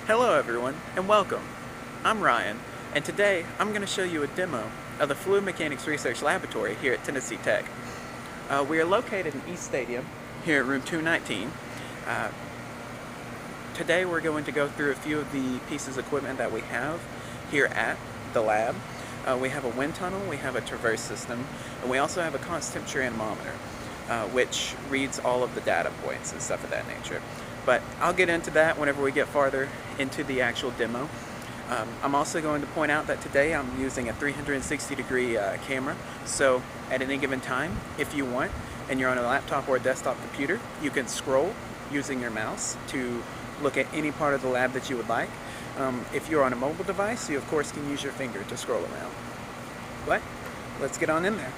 Hello everyone, and welcome. I'm Ryan, and today I'm going to show you a demo of the Fluid Mechanics Research Laboratory here at Tennessee Tech. We are located in East Stadium, here at room 219. Today we're going to go through a few of the pieces of equipment that we have here at the lab. We have a wind tunnel, we have a traverse system, and we also have a constant temperature anemometer, which reads all of the data points and stuff of that nature. But I'll get into that whenever we get farther into the actual demo. I'm also going to point out that today I'm using a 360-degree camera, so at any given time, if you want, and you're on a laptop or a desktop computer, you can scroll using your mouse to look at any part of the lab that you would like. If you're on a mobile device, you of course can use your finger to scroll around. But let's get on in there.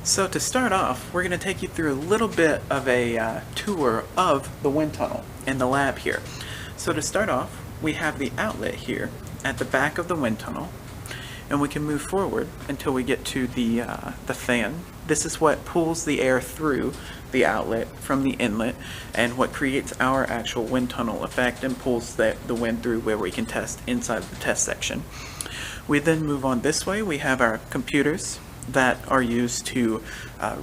So to start off, we're going to take you through a little bit of a tour of the wind tunnel in the lab here. So to start off, we have the outlet here at the back of the wind tunnel, and we can move forward until we get to the fan. This is what pulls the air through the outlet from the inlet and what creates our actual wind tunnel effect and pulls the wind through where we can test inside the test section. We then move on this way. We have our computers that are used to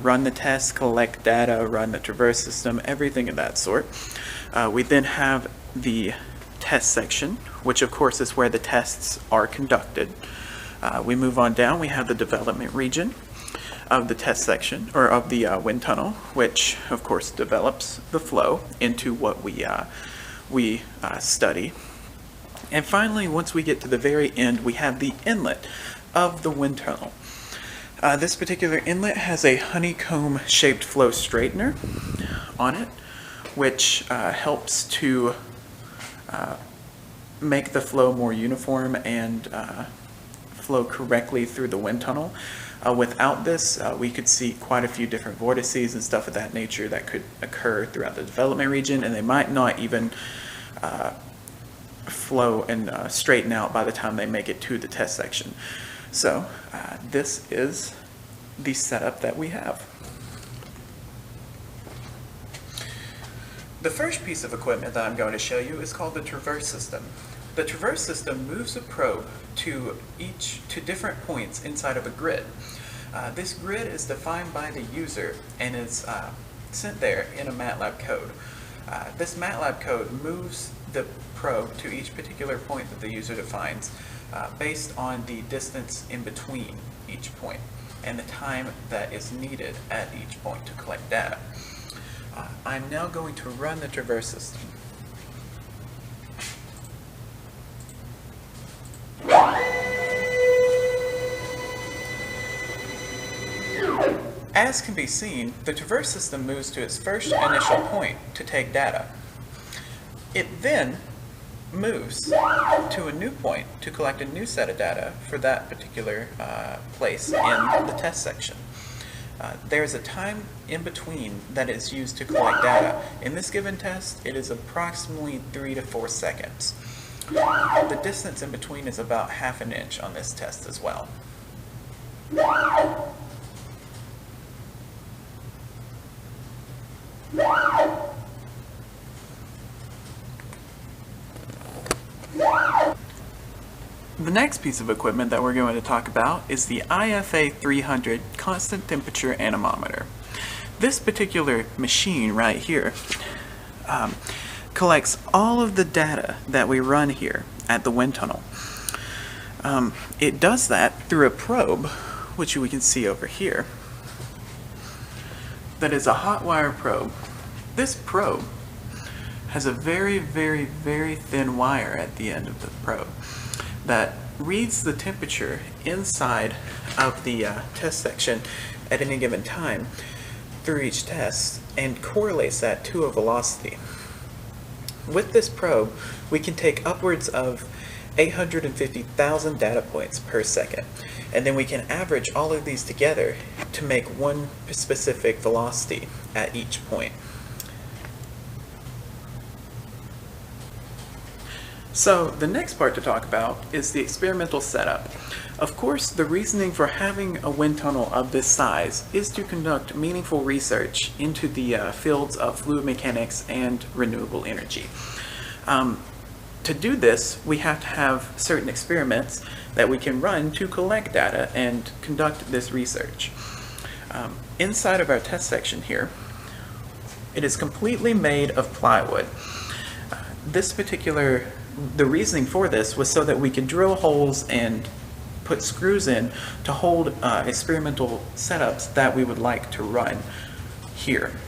run the tests, collect data, run the traverse system, everything of that sort. We then have the test section, which of course is where the tests are conducted. We move on down, we have the development region of the test section, or of the wind tunnel, which of course develops the flow into what we study. And finally, once we get to the very end, we have the inlet of the wind tunnel. This particular inlet has a honeycomb shaped flow straightener on it, which helps to make the flow more uniform and flow correctly through the wind tunnel. Without this, we could see quite a few different vortices and stuff of that nature that could occur throughout the development region, and they might not even flow and straighten out by the time they make it to the test section. So this is the setup that we have. The first piece of equipment that I'm going to show you is called the traverse system. The traverse system moves a probe to different points inside of a grid. This grid is defined by the user and is sent there in a MATLAB code. This MATLAB code moves the probe to each particular point that the user defines based on the distance in between each point and the time that is needed at each point to collect data. I'm now going to run the traverse system. As can be seen, the traverse system moves to its first initial point to take data. It then moves to a new point to collect a new set of data for that particular place in the test section. There's a time in between that is used to collect data. In this given test, it is approximately 3 to 4 seconds. The distance in between is about ½ an inch on this test as well. The next piece of equipment that we're going to talk about is the IFA 300 constant temperature anemometer. This particular machine right here collects all of the data that we run here at the wind tunnel. It does that through a probe, which we can see over here, that is a hot wire probe This probe has a very, very, very thin wire at the end of the probe that reads the temperature inside of the test section at any given time through each test and correlates that to a velocity. With this probe, we can take upwards of 850,000 data points per second, and then we can average all of these together to make one specific velocity at each point. So the next part to talk about is the experimental setup. Of course, the reasoning for having a wind tunnel of this size is to conduct meaningful research into the fields of fluid mechanics and renewable energy. To do this, we have to have certain experiments that we can run to collect data and conduct this research. Inside of our test section here, it is completely made of plywood. The reasoning for this was so that we could drill holes and put screws in to hold experimental setups that we would like to run here.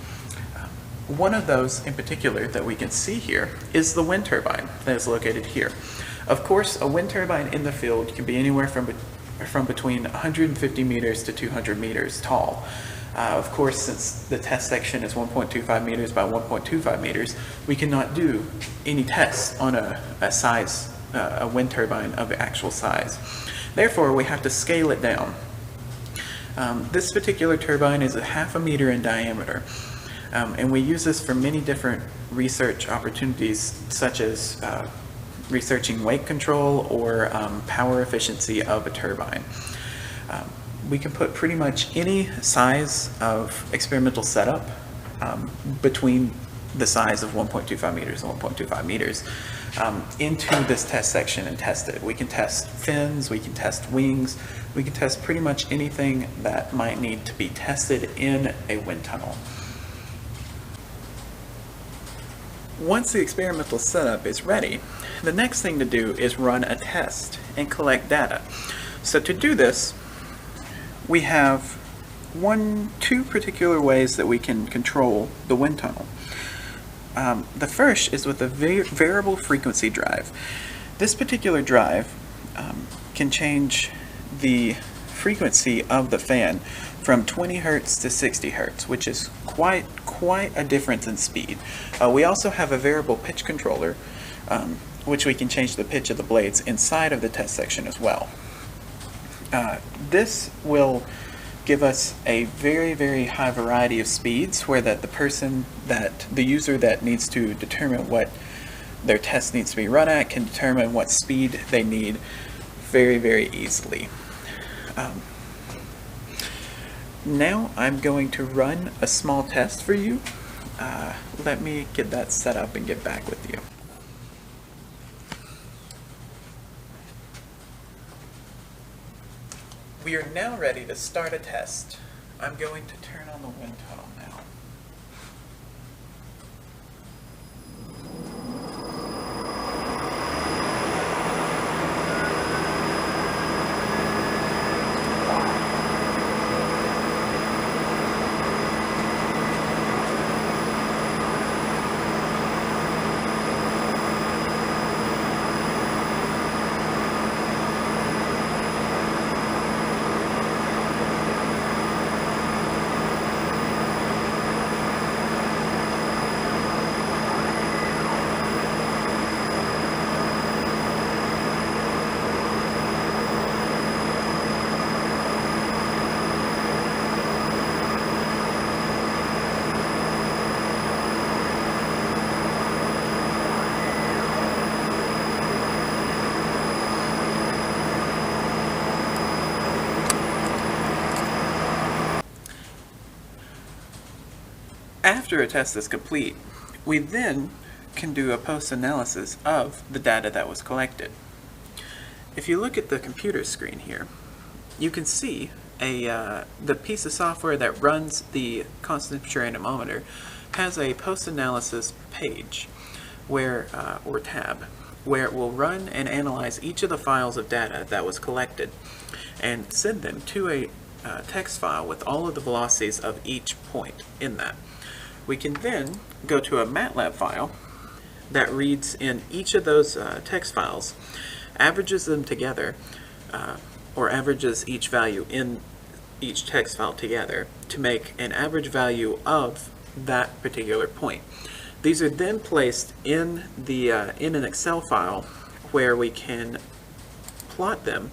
One of those in particular that we can see here is the wind turbine that is located here. Of course, a wind turbine in the field can be anywhere from between 150 meters to 200 meters tall. Of course, since the test section is 1.25 meters by 1.25 meters, we cannot do any tests on a wind turbine of actual size. Therefore, we have to scale it down. This particular turbine is 0.5 meter in diameter, and we use this for many different research opportunities, such as researching weight control or power efficiency of a turbine. We can put pretty much any size of experimental setup between the size of 1.25 meters and 1.25 meters into this test section and test it. We can test fins, we can test wings, we can test pretty much anything that might need to be tested in a wind tunnel. Once the experimental setup is ready, the next thing to do is run a test and collect data. So to do this, we have two particular ways that we can control the wind tunnel. The first is with a variable frequency drive. This particular drive can change the frequency of the fan from 20 hertz to 60 hertz, which is quite a difference in speed. We also have a variable pitch controller, which we can change the pitch of the blades inside of the test section as well. This will give us a very, very high variety of speeds where that the user that needs to determine what their test needs to be run at can determine what speed they need very, very easily. Now I'm going to run a small test for you. Let me get that set up and get back with you. We are now ready to start a test. I'm going to turn on the wind tunnel now. After a test is complete, we then can do a post-analysis of the data that was collected. If you look at the computer screen here, you can see the piece of software that runs the constant temperature anemometer has a post-analysis page or tab where it will run and analyze each of the files of data that was collected and send them to a text file with all of the velocities of each point in that. We can then go to a MATLAB file that reads in each of those text files, averages them together, or averages each value in each text file together to make an average value of that particular point. These are then placed in an Excel file where we can plot them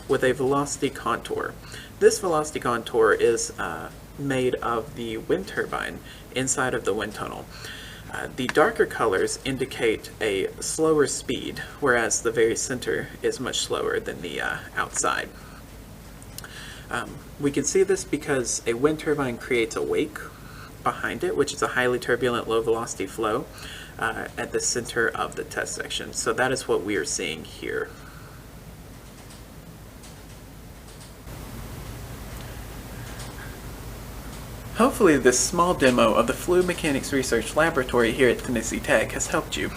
with a velocity contour. This velocity contour is made of the wind turbine inside of the wind tunnel. The darker colors indicate a slower speed, whereas the very center is much slower than the outside. We can see this because a wind turbine creates a wake behind it, which is a highly turbulent low velocity flow at the center of the test section. So that is what we are seeing here. Hopefully this small demo of the Fluid Mechanics Research Laboratory here at Tennessee Tech has helped you.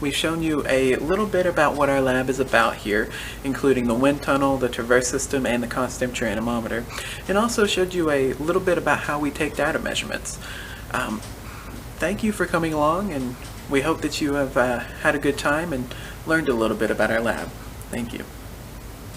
We've shown you a little bit about what our lab is about here, including the wind tunnel, the traverse system, and the constant temperature anemometer, and also showed you a little bit about how we take data measurements. Thank you for coming along, and we hope that you have had a good time and learned a little bit about our lab. Thank you.